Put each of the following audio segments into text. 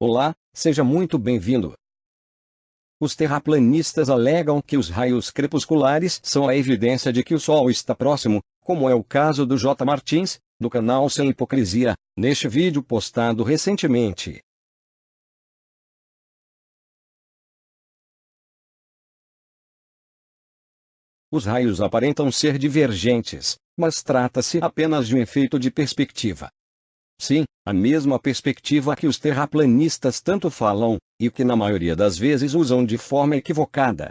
Olá, seja muito bem-vindo. Os terraplanistas alegam que os raios crepusculares são a evidência de que o Sol está próximo, como é o caso do J. Martins, do canal Sem Hipocrisia, neste vídeo postado recentemente. Os raios aparentam ser divergentes, mas trata-se apenas de um efeito de perspectiva. Sim, a mesma perspectiva que os terraplanistas tanto falam, e que na maioria das vezes usam de forma equivocada.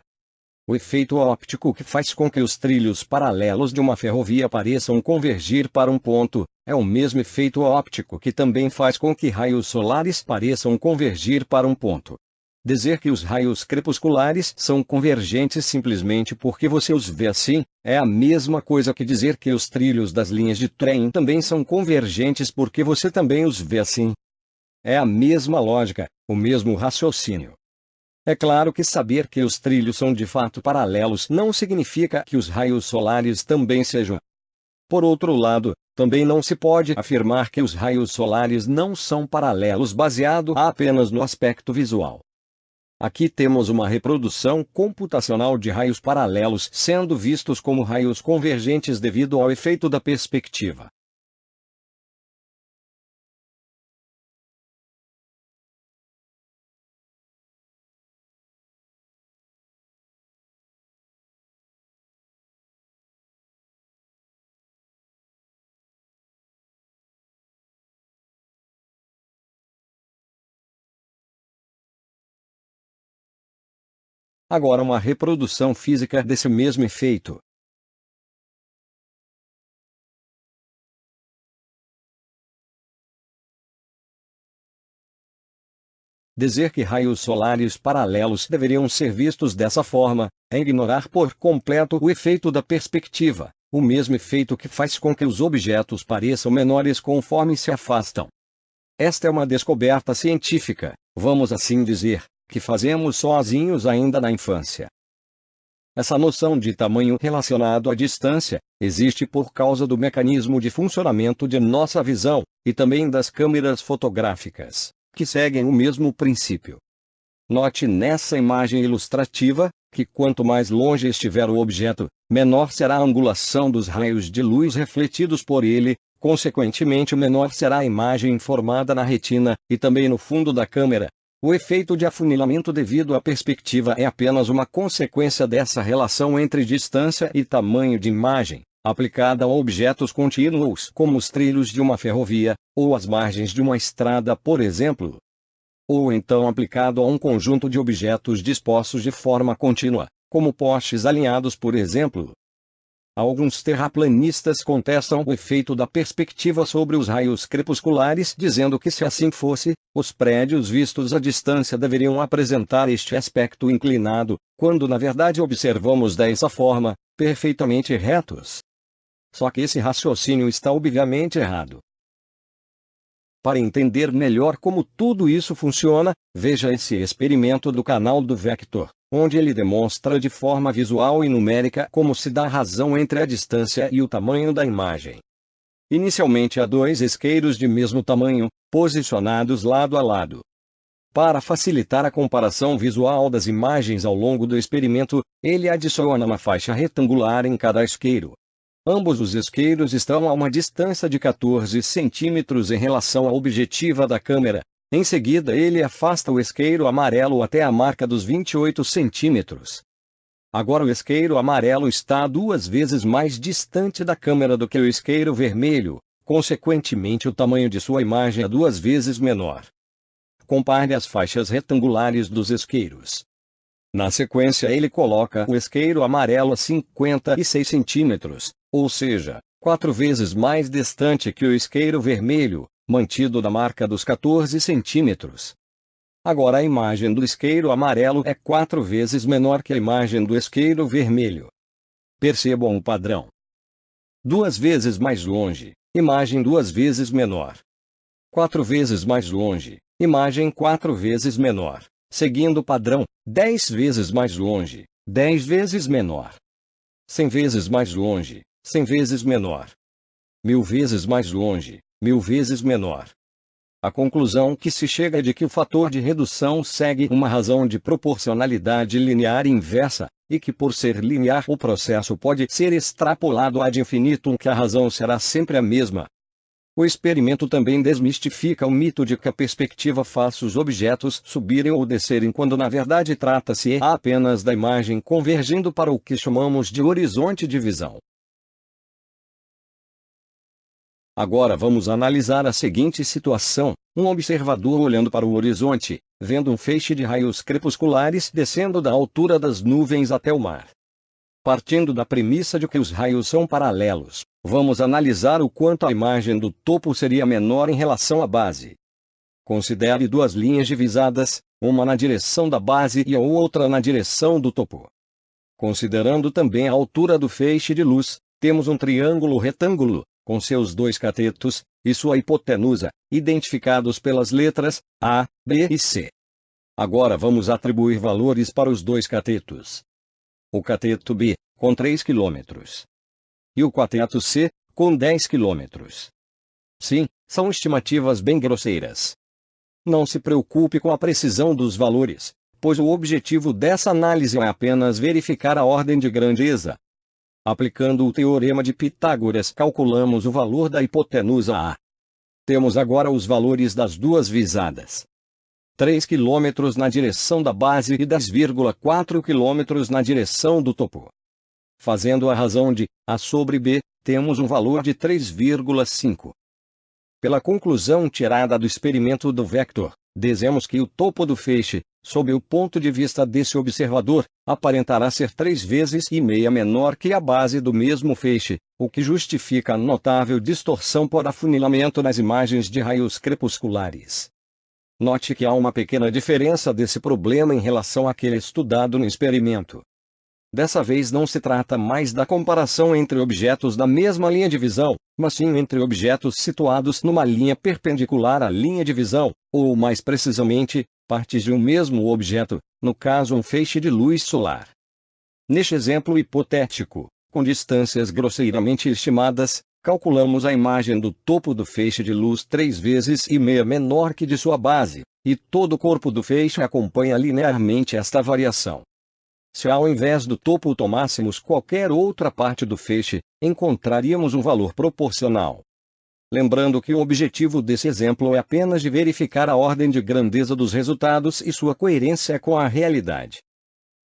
O efeito óptico que faz com que os trilhos paralelos de uma ferrovia pareçam convergir para um ponto, é o mesmo efeito óptico que também faz com que raios solares pareçam convergir para um ponto. Dizer que os raios crepusculares são convergentes simplesmente porque você os vê assim, é a mesma coisa que dizer que os trilhos das linhas de trem também são convergentes porque você também os vê assim. É a mesma lógica, o mesmo raciocínio. É claro que saber que os trilhos são de fato paralelos não significa que os raios solares também sejam. Por outro lado, também não se pode afirmar que os raios solares não são paralelos baseado apenas no aspecto visual. Aqui temos uma reprodução computacional de raios paralelos sendo vistos como raios convergentes devido ao efeito da perspectiva. Agora uma reprodução física desse mesmo efeito. Dizer que raios solares paralelos deveriam ser vistos dessa forma, é ignorar por completo o efeito da perspectiva, o mesmo efeito que faz com que os objetos pareçam menores conforme se afastam. Esta é uma descoberta científica, vamos assim dizer, que fazemos sozinhos ainda na infância. Essa noção de tamanho relacionado à distância existe por causa do mecanismo de funcionamento de nossa visão, e também das câmeras fotográficas, que seguem o mesmo princípio. Note nessa imagem ilustrativa, que quanto mais longe estiver o objeto, menor será a angulação dos raios de luz refletidos por ele, consequentemente menor será a imagem formada na retina, e também no fundo da câmera. O efeito de afunilamento devido à perspectiva é apenas uma consequência dessa relação entre distância e tamanho de imagem, aplicada a objetos contínuos como os trilhos de uma ferrovia, ou as margens de uma estrada, por exemplo. Ou então aplicado a um conjunto de objetos dispostos de forma contínua, como postes alinhados, por exemplo. Alguns terraplanistas contestam o efeito da perspectiva sobre os raios crepusculares, dizendo que se assim fosse, os prédios vistos à distância deveriam apresentar este aspecto inclinado, quando na verdade observamos dessa forma, perfeitamente retos. Só que esse raciocínio está obviamente errado. Para entender melhor como tudo isso funciona, veja esse experimento do canal do Vector, onde ele demonstra de forma visual e numérica como se dá razão entre a distância e o tamanho da imagem. Inicialmente há dois isqueiros de mesmo tamanho, posicionados lado a lado. Para facilitar a comparação visual das imagens ao longo do experimento, ele adiciona uma faixa retangular em cada isqueiro. Ambos os isqueiros estão a uma distância de 14 centímetros em relação à objetiva da câmera. Em seguida ele afasta o isqueiro amarelo até a marca dos 28 centímetros. Agora o isqueiro amarelo está 2 vezes mais distante da câmera do que o isqueiro vermelho, consequentemente o tamanho de sua imagem é 2 vezes menor. Compare as faixas retangulares dos isqueiros. Na sequência ele coloca o isqueiro amarelo a 56 centímetros, ou seja, 4 vezes mais distante que o isqueiro vermelho, mantido da marca dos 14 centímetros. Agora a imagem do isqueiro amarelo é 4 vezes menor que a imagem do isqueiro vermelho. Percebam o padrão. 2 vezes mais longe, imagem 2 vezes menor. 4 vezes mais longe, imagem 4 vezes menor. Seguindo o padrão, 10 vezes mais longe, 10 vezes menor. 100 vezes mais longe, 100 vezes menor. 1000 vezes mais longe, 1000 vezes menor. A conclusão que se chega é de que o fator de redução segue uma razão de proporcionalidade linear inversa, e que por ser linear o processo pode ser extrapolado ad infinitum, que a razão será sempre a mesma. O experimento também desmistifica o mito de que a perspectiva faz os objetos subirem ou descerem, quando na verdade trata-se apenas da imagem convergindo para o que chamamos de horizonte de visão. Agora vamos analisar a seguinte situação: um observador olhando para o horizonte, vendo um feixe de raios crepusculares descendo da altura das nuvens até o mar. Partindo da premissa de que os raios são paralelos, vamos analisar o quanto a imagem do topo seria menor em relação à base. Considere duas linhas divisadas, uma na direção da base e a outra na direção do topo. Considerando também a altura do feixe de luz, temos um triângulo retângulo, com seus dois catetos, e sua hipotenusa, identificados pelas letras A, B e C. Agora vamos atribuir valores para os dois catetos. O cateto B, com 3 km. E o cateto C, com 10 km. Sim, são estimativas bem grosseiras. Não se preocupe com a precisão dos valores, pois o objetivo dessa análise é apenas verificar a ordem de grandeza. Aplicando o teorema de Pitágoras, calculamos o valor da hipotenusa A. Temos agora os valores das duas visadas. 3 km na direção da base e 10,4 km na direção do topo. Fazendo a razão de A sobre B, temos um valor de 3,5. Pela conclusão tirada do experimento do Vector, dizemos que o topo do feixe, sob o ponto de vista desse observador, aparentará ser 3,5 vezes menor que a base do mesmo feixe, o que justifica a notável distorção por afunilamento nas imagens de raios crepusculares. Note que há uma pequena diferença desse problema em relação àquele estudado no experimento. Dessa vez não se trata mais da comparação entre objetos da mesma linha de visão, mas sim entre objetos situados numa linha perpendicular à linha de visão, ou mais precisamente, partes de um mesmo objeto, no caso um feixe de luz solar. Neste exemplo hipotético, com distâncias grosseiramente estimadas, calculamos a imagem do topo do feixe de luz 3,5 vezes menor que de sua base, e todo o corpo do feixe acompanha linearmente esta variação. Se ao invés do topo tomássemos qualquer outra parte do feixe, encontraríamos um valor proporcional. Lembrando que o objetivo desse exemplo é apenas de verificar a ordem de grandeza dos resultados e sua coerência com a realidade.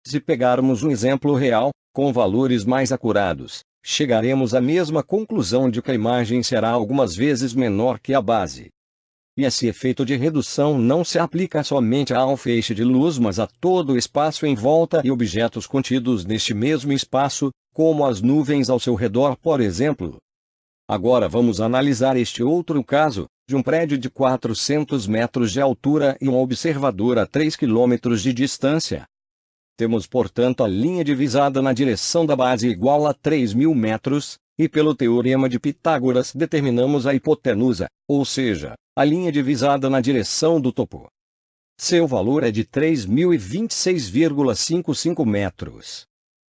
Se pegarmos um exemplo real, com valores mais acurados, chegaremos à mesma conclusão de que a imagem será algumas vezes menor que a base. E esse efeito de redução não se aplica somente ao feixe de luz, mas a todo o espaço em volta e objetos contidos neste mesmo espaço, como as nuvens ao seu redor, por exemplo. Agora vamos analisar este outro caso, de um prédio de 400 metros de altura e um observador a 3 km de distância. Temos, portanto, a linha divisada na direção da base igual a 3.000 metros, e pelo teorema de Pitágoras determinamos a hipotenusa, ou seja, a linha divisada na direção do topo. Seu valor é de 3.026,55 metros.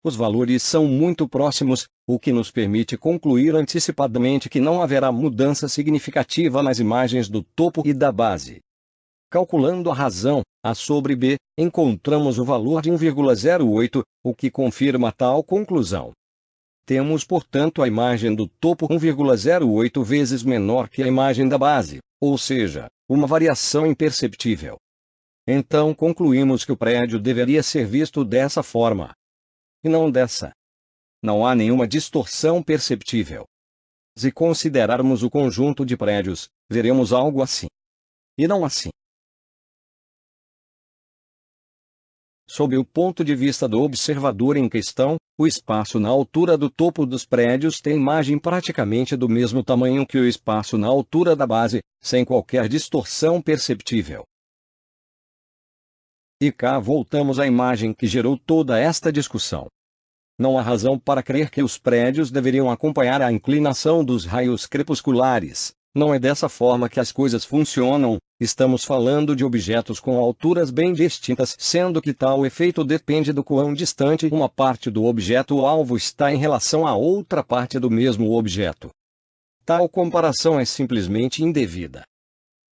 Os valores são muito próximos, o que nos permite concluir antecipadamente que não haverá mudança significativa nas imagens do topo e da base. Calculando a razão, A sobre B, encontramos o valor de 1,08, o que confirma tal conclusão. Temos, portanto, a imagem do topo 1,08 vezes menor que a imagem da base, ou seja, uma variação imperceptível. Então concluímos que o prédio deveria ser visto dessa forma, e não dessa. Não há nenhuma distorção perceptível. Se considerarmos o conjunto de prédios, veremos algo assim. E não assim. Sob o ponto de vista do observador em questão, o espaço na altura do topo dos prédios tem imagem praticamente do mesmo tamanho que o espaço na altura da base, sem qualquer distorção perceptível. E cá voltamos à imagem que gerou toda esta discussão. Não há razão para crer que os prédios deveriam acompanhar a inclinação dos raios crepusculares. Não é dessa forma que as coisas funcionam. Estamos falando de objetos com alturas bem distintas, sendo que tal efeito depende do quão distante uma parte do objeto-alvo está em relação a outra parte do mesmo objeto. Tal comparação é simplesmente indevida.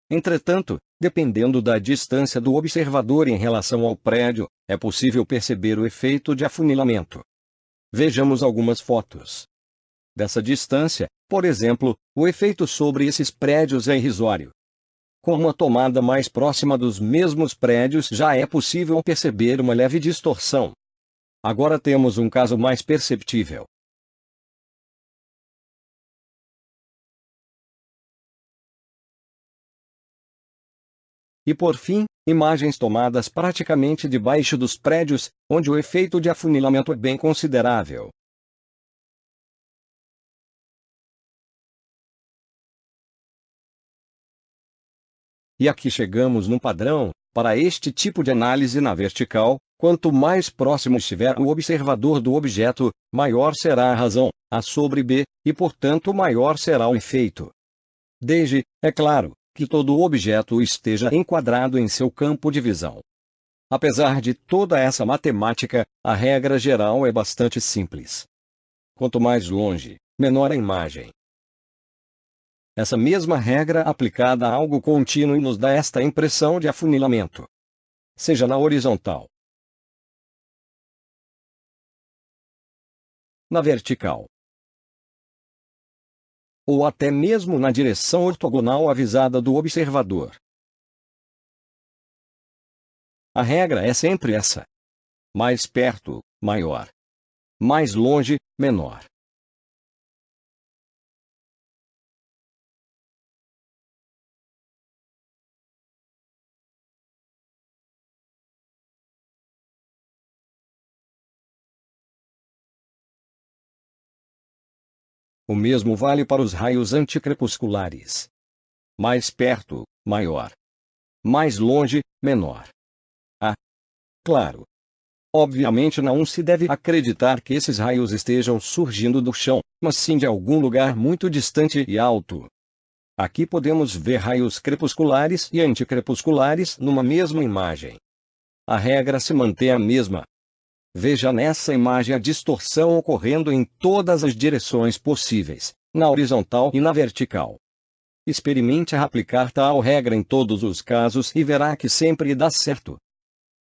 Entretanto, dependendo da distância do observador em relação ao prédio, é possível perceber o efeito de afunilamento. Vejamos algumas fotos. Dessa distância, por exemplo, o efeito sobre esses prédios é irrisório. Com uma tomada mais próxima dos mesmos prédios já é possível perceber uma leve distorção. Agora temos um caso mais perceptível. E por fim, imagens tomadas praticamente debaixo dos prédios, onde o efeito de afunilamento é bem considerável. E aqui chegamos no padrão. Para este tipo de análise na vertical, quanto mais próximo estiver o observador do objeto, maior será a razão, A sobre B, e portanto maior será o efeito. Desde, é claro, que todo objeto esteja enquadrado em seu campo de visão. Apesar de toda essa matemática, a regra geral é bastante simples. Quanto mais longe, menor a imagem. Essa mesma regra aplicada a algo contínuo nos dá esta impressão de afunilamento. Seja na horizontal, na vertical, ou até mesmo na direção ortogonal avisada do observador. A regra é sempre essa: mais perto, maior; mais longe, menor. O mesmo vale para os raios anticrepusculares. Mais perto, maior; mais longe, menor. Ah, claro. Obviamente não se deve acreditar que esses raios estejam surgindo do chão, mas sim de algum lugar muito distante e alto. Aqui podemos ver raios crepusculares e anticrepusculares numa mesma imagem. A regra se mantém a mesma. Veja nessa imagem a distorção ocorrendo em todas as direções possíveis, na horizontal e na vertical. Experimente aplicar tal regra em todos os casos e verá que sempre dá certo.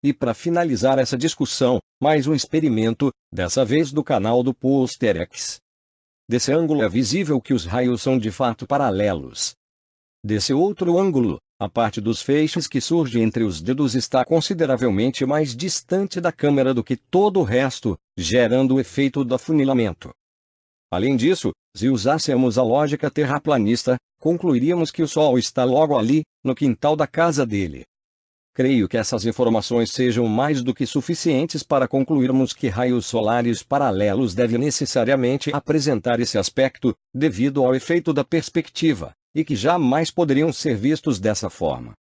E para finalizar essa discussão, mais um experimento, dessa vez do canal do Posterex. Desse ângulo é visível que os raios são de fato paralelos. Desse outro ângulo, a parte dos feixes que surge entre os dedos está consideravelmente mais distante da câmera do que todo o resto, gerando o efeito do afunilamento. Além disso, se usássemos a lógica terraplanista, concluiríamos que o Sol está logo ali, no quintal da casa dele. Creio que essas informações sejam mais do que suficientes para concluirmos que raios solares paralelos devem necessariamente apresentar esse aspecto, devido ao efeito da perspectiva, e que jamais poderiam ser vistos dessa forma.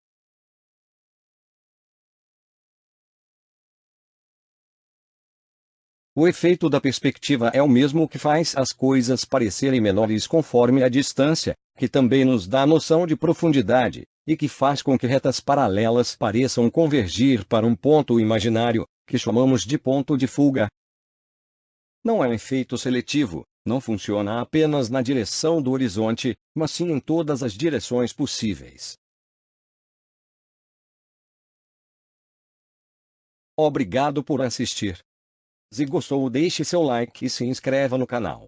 O efeito da perspectiva é o mesmo que faz as coisas parecerem menores conforme a distância, que também nos dá a noção de profundidade, e que faz com que retas paralelas pareçam convergir para um ponto imaginário, que chamamos de ponto de fuga. Não é um efeito seletivo, não funciona apenas na direção do horizonte, mas sim em todas as direções possíveis. Obrigado por assistir. Se gostou, deixe seu like e se inscreva no canal.